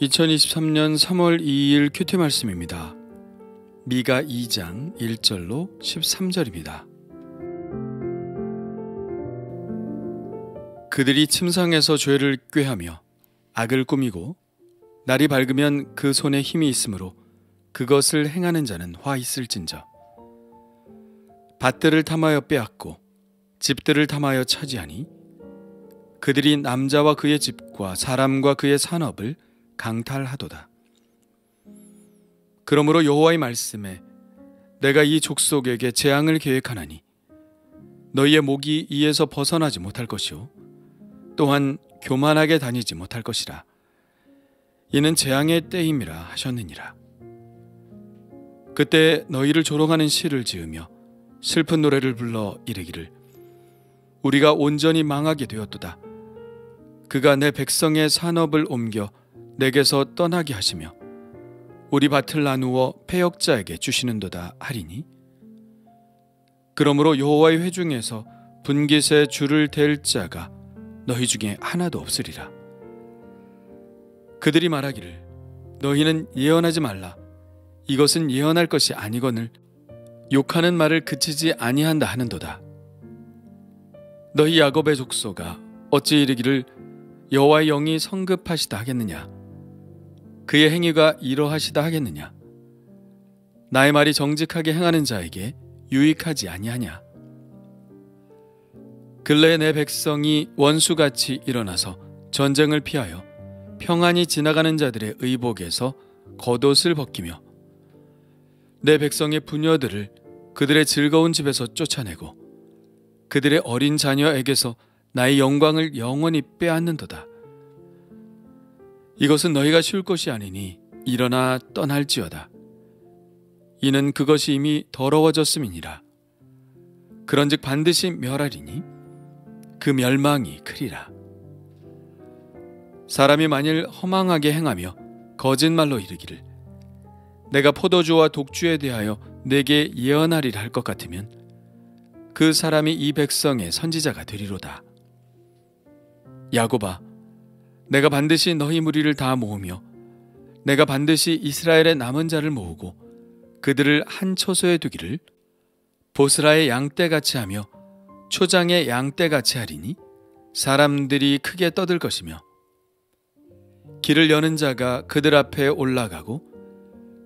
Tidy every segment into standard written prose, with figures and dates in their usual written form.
2023년 3월 2일 큐티 말씀입니다. 미가 2장 1절로 13절입니다. 그들이 침상에서 죄를 꾀하며 악을 꾸미고 날이 밝으면 그 손에 힘이 있으므로 그것을 행하는 자는 화 있을진저. 밭들을 탐하여 빼앗고 집들을 탐하여 차지하니 그들이 남자와 그의 집과 사람과 그의 산업을 강탈하도다. 그러므로 여호와의 말씀에 내가 이 족속에게 재앙을 계획하나니 너희의 목이 이에서 벗어나지 못할 것이요 또한 교만하게 다니지 못할 것이라. 이는 재앙의 때임이라 하셨느니라. 그때 너희를 조롱하는 시를 지으며 슬픈 노래를 불러 이르기를 우리가 온전히 망하게 되었도다. 그가 내 백성의 산업을 옮겨 내게서 떠나게 하시며 우리 밭을 나누어 패역자에게 주시는도다 하리니 그러므로 여호와의 회중에서 분깃에 줄을 댈 자가 너희 중에 하나도 없으리라. 그들이 말하기를 너희는 예언하지 말라. 이것은 예언할 것이 아니거늘 욕하는 말을 그치지 아니한다 하는도다. 너희 야곱의 족속아 어찌 이르기를 여호와의 영이 성급하시다 하겠느냐. 그의 행위가 이러하시다 하겠느냐. 나의 말이 정직하게 행하는 자에게 유익하지 아니하냐. 근래에 내 백성이 원수같이 일어나서 전쟁을 피하여 평안히 지나가는 자들의 의복에서 겉옷을 벗기며 내 백성의 부녀들을 그들의 즐거운 집에서 쫓아내고 그들의 어린 자녀에게서 나의 영광을 영원히 빼앗는도다. 이것은 너희가 쉬울 것이 아니니 일어나 떠날지어다. 이는 그것이 이미 더러워졌음이니라. 그런즉 반드시 멸하리니 그 멸망이 크리라. 사람이 만일 허망하게 행하며 거짓말로 이르기를 내가 포도주와 독주에 대하여 내게 예언하리라 할 것 같으면 그 사람이 이 백성의 선지자가 되리로다. 야곱아 내가 반드시 너희 무리를 다 모으며 내가 반드시 이스라엘의 남은 자를 모으고 그들을 한 처소에 두기를 보스라의 양떼같이 하며 초장의 양떼같이 하리니 사람들이 크게 떠들 것이며 길을 여는 자가 그들 앞에 올라가고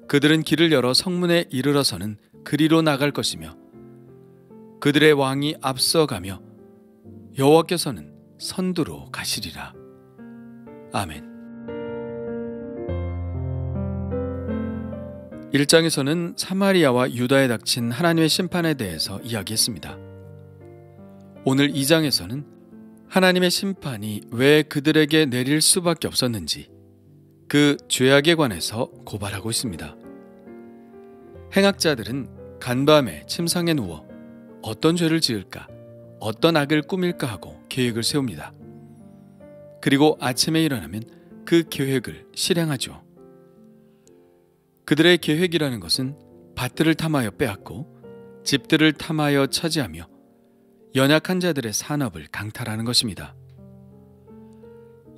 그들은 길을 열어 성문에 이르러서는 그리로 나갈 것이며 그들의 왕이 앞서가며 여호와께서는 선두로 가시리라. 아멘. 1장에서는 사마리아와 유다에 닥친 하나님의 심판에 대해서 이야기했습니다. 오늘 2장에서는 하나님의 심판이 왜 그들에게 내릴 수밖에 없었는지 그 죄악에 관해서 고발하고 있습니다. 행악자들은 간밤에 침상에 누워 어떤 죄를 지을까, 어떤 악을 꾸밀까 하고 계획을 세웁니다. 그리고 아침에 일어나면 그 계획을 실행하죠. 그들의 계획이라는 것은 밭들을 탐하여 빼앗고 집들을 탐하여 차지하며 연약한 자들의 산업을 강탈하는 것입니다.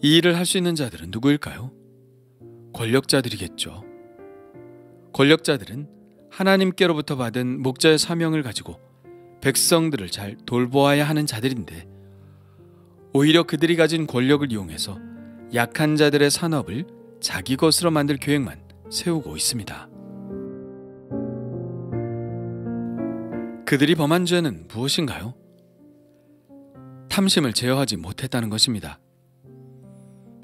이 일을 할 수 있는 자들은 누구일까요? 권력자들이겠죠. 권력자들은 하나님께로부터 받은 목자의 사명을 가지고 백성들을 잘 돌보아야 하는 자들인데 오히려 그들이 가진 권력을 이용해서 약한 자들의 산업을 자기 것으로 만들 계획만 세우고 있습니다. 그들이 범한 죄는 무엇인가요? 탐심을 제어하지 못했다는 것입니다.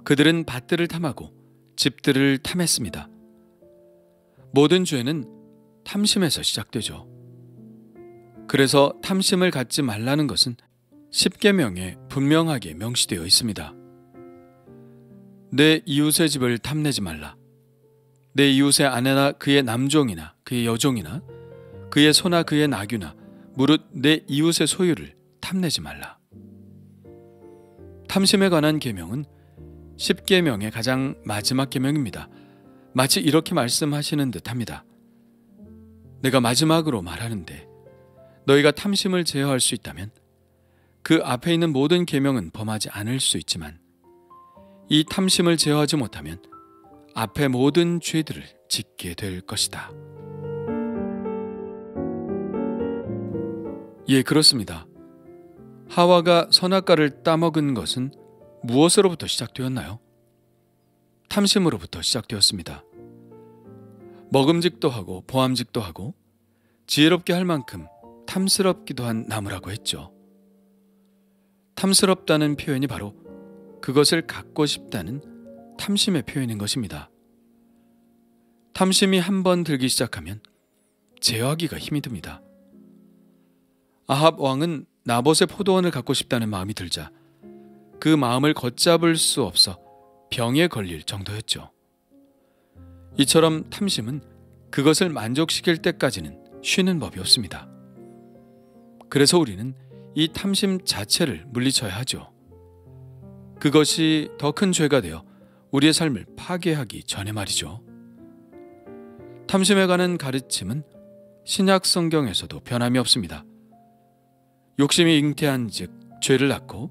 그들은 밭들을 탐하고 집들을 탐했습니다. 모든 죄는 탐심에서 시작되죠. 그래서 탐심을 갖지 말라는 것은 십계명에 분명하게 명시되어 있습니다. 내 이웃의 집을 탐내지 말라. 내 이웃의 아내나 그의 남종이나 그의 여종이나 그의 소나 그의 나귀나 무릇 내 이웃의 소유를 탐내지 말라. 탐심에 관한 계명은 십계명의 가장 마지막 계명입니다. 마치 이렇게 말씀하시는 듯합니다. 내가 마지막으로 말하는데 너희가 탐심을 제어할 수 있다면 그 앞에 있는 모든 계명은 범하지 않을 수 있지만 이 탐심을 제어하지 못하면 앞의 모든 죄들을 짓게 될 것이다. 예, 그렇습니다. 하와가 선악과를 따먹은 것은 무엇으로부터 시작되었나요? 탐심으로부터 시작되었습니다. 먹음직도 하고 보암직도 하고 지혜롭게 할 만큼 탐스럽기도 한 나무라고 했죠. 탐스럽다는 표현이 바로 그것을 갖고 싶다는 탐심의 표현인 것입니다. 탐심이 한번 들기 시작하면 제어하기가 힘이 듭니다. 아합 왕은 나봇의 포도원을 갖고 싶다는 마음이 들자 그 마음을 걷잡을 수 없어 병에 걸릴 정도였죠. 이처럼 탐심은 그것을 만족시킬 때까지는 쉬는 법이 없습니다. 그래서 우리는 이 탐심 자체를 물리쳐야 하죠. 그것이 더 큰 죄가 되어 우리의 삶을 파괴하기 전에 말이죠. 탐심에 관한 가르침은 신약 성경에서도 변함이 없습니다. 욕심이 잉태한 즉 죄를 낳고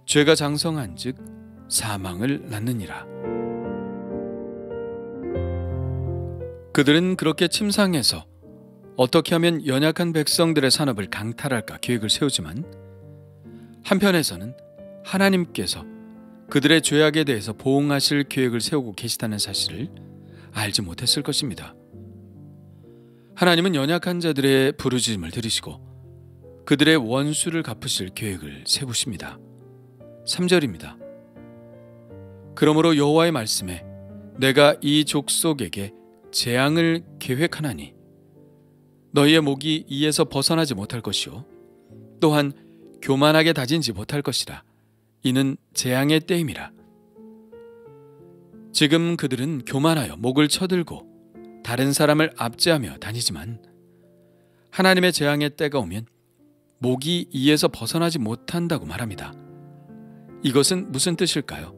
죄가 장성한 즉 사망을 낳느니라. 그들은 그렇게 침상에서 어떻게 하면 연약한 백성들의 산업을 강탈할까 계획을 세우지만 한편에서는 하나님께서 그들의 죄악에 대해서 보응하실 계획을 세우고 계시다는 사실을 알지 못했을 것입니다. 하나님은 연약한 자들의 부르짖음을 들으시고 그들의 원수를 갚으실 계획을 세우십니다. 3절입니다. 그러므로 여호와의 말씀에 내가 이 족속에게 재앙을 계획하나니 너희의 목이 이에서 벗어나지 못할 것이요 또한 교만하게 다진지 못할 것이라. 이는 재앙의 때임이라. 지금 그들은 교만하여 목을 쳐들고 다른 사람을 압제하며 다니지만 하나님의 재앙의 때가 오면 목이 이에서 벗어나지 못한다고 말합니다. 이것은 무슨 뜻일까요?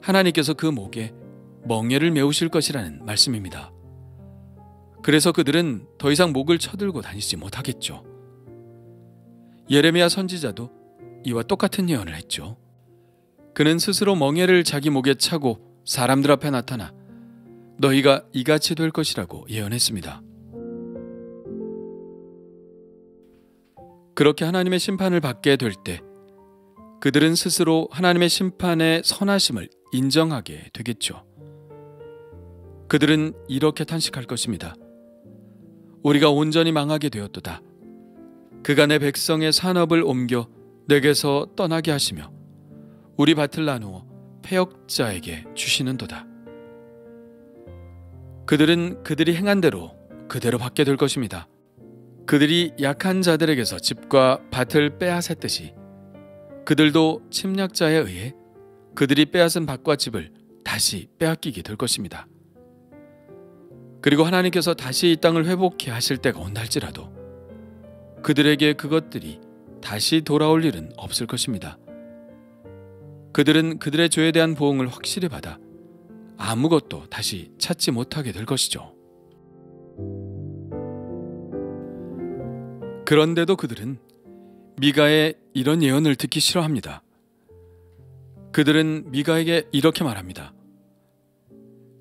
하나님께서 그 목에 멍에를 메우실 것이라는 말씀입니다. 그래서 그들은 더 이상 목을 쳐들고 다니지 못하겠죠. 예레미야 선지자도 이와 똑같은 예언을 했죠. 그는 스스로 멍에를 자기 목에 차고 사람들 앞에 나타나 너희가 이같이 될 것이라고 예언했습니다. 그렇게 하나님의 심판을 받게 될 때 그들은 스스로 하나님의 심판의 선하심을 인정하게 되겠죠. 그들은 이렇게 탄식할 것입니다. 우리가 온전히 망하게 되었도다. 그가 내 백성의 산업을 옮겨 내게서 떠나게 하시며 우리 밭을 나누어 패역자에게 주시는도다. 그들은 그들이 행한 대로 그대로 받게 될 것입니다. 그들이 약한 자들에게서 집과 밭을 빼앗았듯이 그들도 침략자에 의해 그들이 빼앗은 밭과 집을 다시 빼앗기게 될 것입니다. 그리고 하나님께서 다시 이 땅을 회복해 하실 때가 온다 할지라도 그들에게 그것들이 다시 돌아올 일은 없을 것입니다. 그들은 그들의 죄에 대한 보응을 확실히 받아 아무것도 다시 찾지 못하게 될 것이죠. 그런데도 그들은 미가의 이런 예언을 듣기 싫어합니다. 그들은 미가에게 이렇게 말합니다.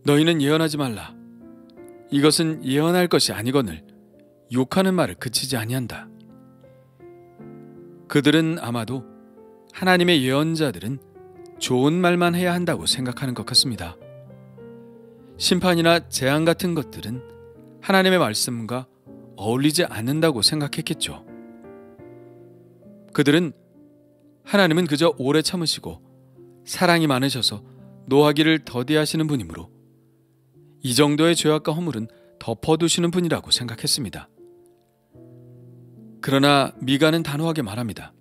너희는 예언하지 말라. 이것은 예언할 것이 아니거늘 욕하는 말을 그치지 아니한다. 그들은 아마도 하나님의 예언자들은 좋은 말만 해야 한다고 생각하는 것 같습니다. 심판이나 재앙 같은 것들은 하나님의 말씀과 어울리지 않는다고 생각했겠죠. 그들은 하나님은 그저 오래 참으시고 사랑이 많으셔서 노하기를 더디하시는 분이므로 이 정도의 죄악과 허물은 덮어두시는 분이라고 생각했습니다. 그러나 미가는 단호하게 말합니다.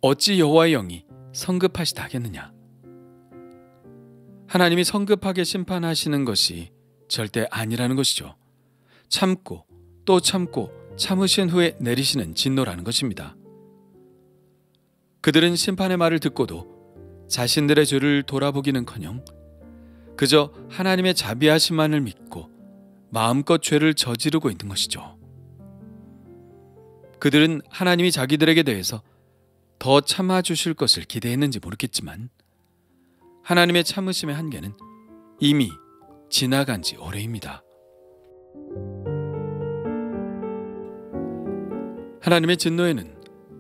어찌 여호와의 영이 성급하시다 하겠느냐. 하나님이 성급하게 심판하시는 것이 절대 아니라는 것이죠. 참고 또 참고 참으신 후에 내리시는 진노라는 것입니다. 그들은 심판의 말을 듣고도 자신들의 죄를 돌아보기는커녕 그저 하나님의 자비하심만을 믿고 마음껏 죄를 저지르고 있는 것이죠. 그들은 하나님이 자기들에게 대해서 더 참아주실 것을 기대했는지 모르겠지만 하나님의 참으심의 한계는 이미 지나간 지 오래입니다. 하나님의 진노에는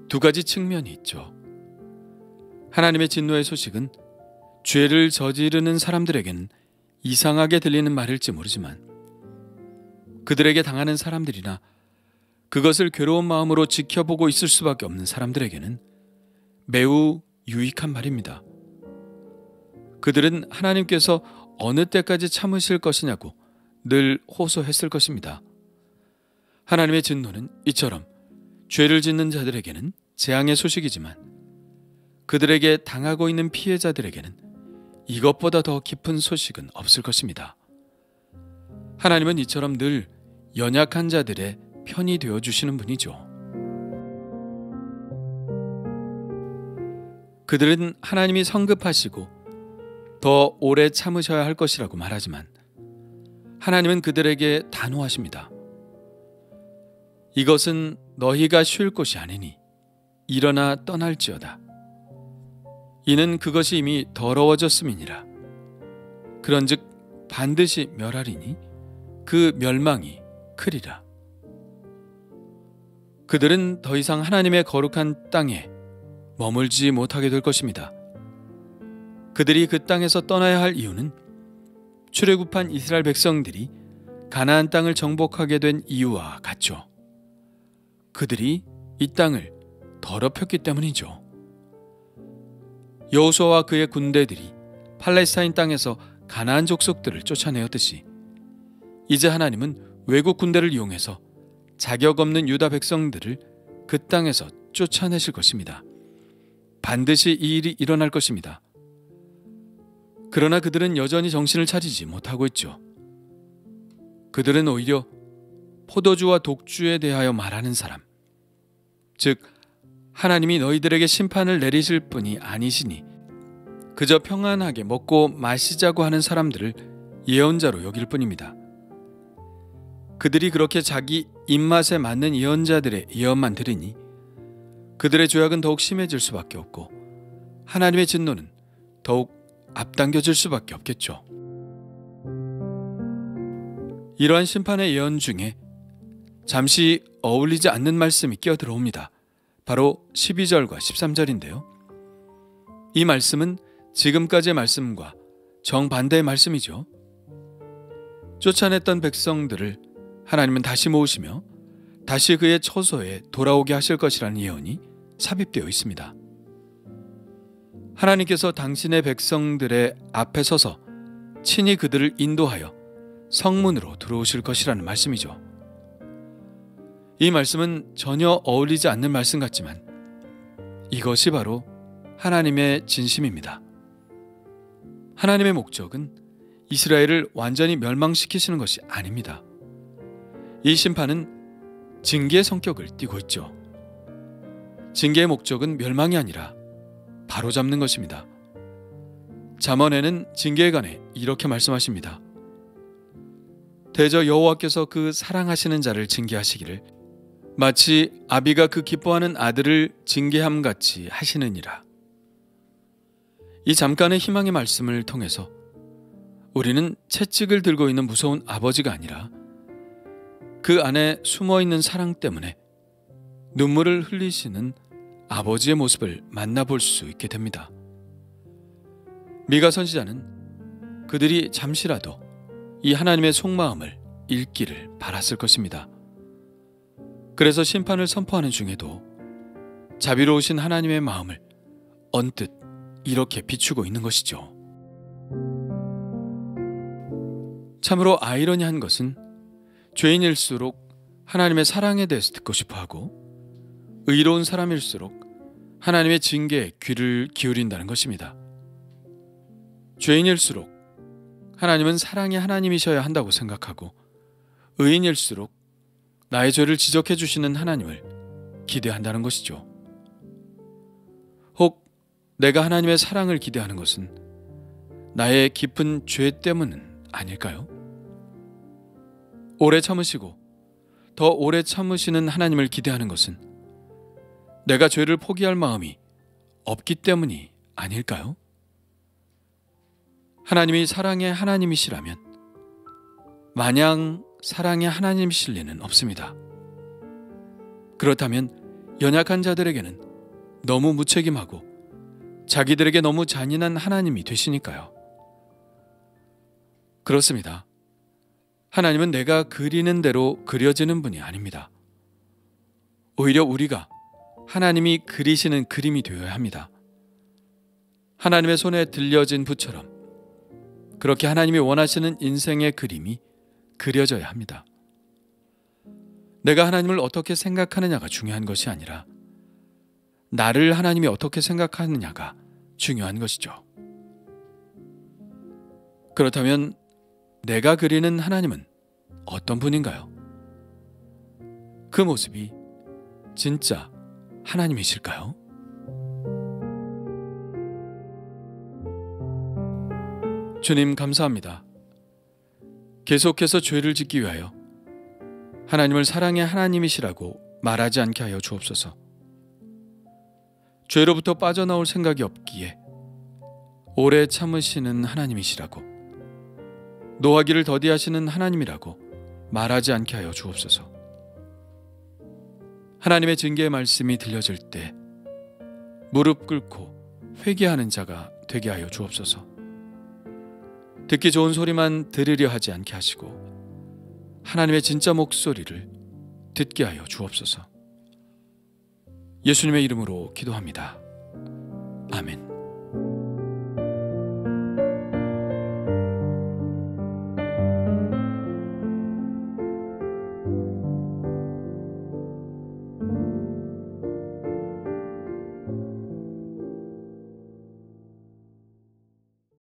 두 가지 측면이 있죠. 하나님의 진노의 소식은 죄를 저지르는 사람들에게는 이상하게 들리는 말일지 모르지만 그들에게 당하는 사람들이나 그것을 괴로운 마음으로 지켜보고 있을 수밖에 없는 사람들에게는 매우 유익한 말입니다. 그들은 하나님께서 어느 때까지 참으실 것이냐고 늘 호소했을 것입니다. 하나님의 진노는 이처럼 죄를 짓는 자들에게는 재앙의 소식이지만 그들에게 당하고 있는 피해자들에게는 이것보다 더 깊은 소식은 없을 것입니다. 하나님은 이처럼 늘 연약한 자들의 편이 되어주시는 분이죠. 그들은 하나님이 성급하시고 더 오래 참으셔야 할 것이라고 말하지만 하나님은 그들에게 단호하십니다. 이것은 너희가 쉴 곳이 아니니 일어나 떠날지어다. 이는 그것이 이미 더러워졌음이니라. 그런즉 반드시 멸하리니 그 멸망이 크리라. 그들은 더 이상 하나님의 거룩한 땅에 머물지 못하게 될 것입니다. 그들이 그 땅에서 떠나야 할 이유는 출애굽한 이스라엘 백성들이 가나안 땅을 정복하게 된 이유와 같죠. 그들이 이 땅을 더럽혔기 때문이죠. 여호수아와 그의 군대들이 팔레스타인 땅에서 가나안 족속들을 쫓아내었듯이 이제 하나님은 외국 군대를 이용해서 자격 없는 유다 백성들을 그 땅에서 쫓아내실 것입니다. 반드시 이 일이 일어날 것입니다. 그러나 그들은 여전히 정신을 차리지 못하고 있죠. 그들은 오히려 포도주와 독주에 대하여 말하는 사람, 즉 하나님이 너희들에게 심판을 내리실 분이 아니시니 그저 평안하게 먹고 마시자고 하는 사람들을 예언자로 여길 뿐입니다. 그들이 그렇게 자기 입맛에 맞는 예언자들의 예언만 들으니 그들의 죄악은 더욱 심해질 수밖에 없고 하나님의 진노는 더욱 앞당겨질 수밖에 없겠죠. 이러한 심판의 예언 중에 잠시 어울리지 않는 말씀이 끼어 들어옵니다. 바로 12절과 13절인데요. 이 말씀은 지금까지의 말씀과 정반대의 말씀이죠. 쫓아냈던 백성들을 하나님은 다시 모으시며 다시 그의 처소에 돌아오게 하실 것이라는 예언이 삽입되어 있습니다. 하나님께서 당신의 백성들의 앞에 서서 친히 그들을 인도하여 성문으로 들어오실 것이라는 말씀이죠. 이 말씀은 전혀 어울리지 않는 말씀 같지만 이것이 바로 하나님의 진심입니다. 하나님의 목적은 이스라엘을 완전히 멸망시키시는 것이 아닙니다. 이 심판은 징계의 성격을 띠고 있죠. 징계의 목적은 멸망이 아니라 바로잡는 것입니다. 잠언에는 징계에 관해 이렇게 말씀하십니다. 대저 여호와께서 그 사랑하시는 자를 징계하시기를 마치 아비가 그 기뻐하는 아들을 징계함 같이 하시느니라. 이 잠깐의 희망의 말씀을 통해서 우리는 채찍을 들고 있는 무서운 아버지가 아니라 그 안에 숨어있는 사랑 때문에 눈물을 흘리시는 아버지의 모습을 만나볼 수 있게 됩니다. 미가 선지자는 그들이 잠시라도 이 하나님의 속마음을 읽기를 바랐을 것입니다. 그래서 심판을 선포하는 중에도 자비로우신 하나님의 마음을 언뜻 이렇게 비추고 있는 것이죠. 참으로 아이러니한 것은 죄인일수록 하나님의 사랑에 대해서 듣고 싶어하고 의로운 사람일수록 하나님의 징계에 귀를 기울인다는 것입니다. 죄인일수록 하나님은 사랑의 하나님이셔야 한다고 생각하고 의인일수록 나의 죄를 지적해 주시는 하나님을 기대한다는 것이죠. 혹 내가 하나님의 사랑을 기대하는 것은 나의 깊은 죄 때문은 아닐까요? 오래 참으시고 더 오래 참으시는 하나님을 기대하는 것은 내가 죄를 포기할 마음이 없기 때문이 아닐까요? 하나님이 사랑의 하나님이시라면 마냥 사랑의 하나님이실 리는 없습니다. 그렇다면 연약한 자들에게는 너무 무책임하고 자기들에게 너무 잔인한 하나님이 되시니까요. 그렇습니다. 하나님은 내가 그리는 대로 그려지는 분이 아닙니다. 오히려 우리가 하나님이 그리시는 그림이 되어야 합니다. 하나님의 손에 들려진 붓처럼 그렇게 하나님이 원하시는 인생의 그림이 그려져야 합니다. 내가 하나님을 어떻게 생각하느냐가 중요한 것이 아니라 나를 하나님이 어떻게 생각하느냐가 중요한 것이죠. 그렇다면 내가 그리는 하나님은 어떤 분인가요? 그 모습이 진짜 하나님이실까요? 주님 감사합니다. 계속해서 죄를 짓기 위하여 하나님을 사랑의 하나님이시라고 말하지 않게 하여 주옵소서. 죄로부터 빠져나올 생각이 없기에 오래 참으시는 하나님이시라고, 노하기를 더디하시는 하나님이라고 말하지 않게 하여 주옵소서. 하나님의 징계의 말씀이 들려질 때 무릎 꿇고 회개하는 자가 되게 하여 주옵소서. 듣기 좋은 소리만 들으려 하지 않게 하시고 하나님의 진짜 목소리를 듣게 하여 주옵소서. 예수님의 이름으로 기도합니다. 아멘.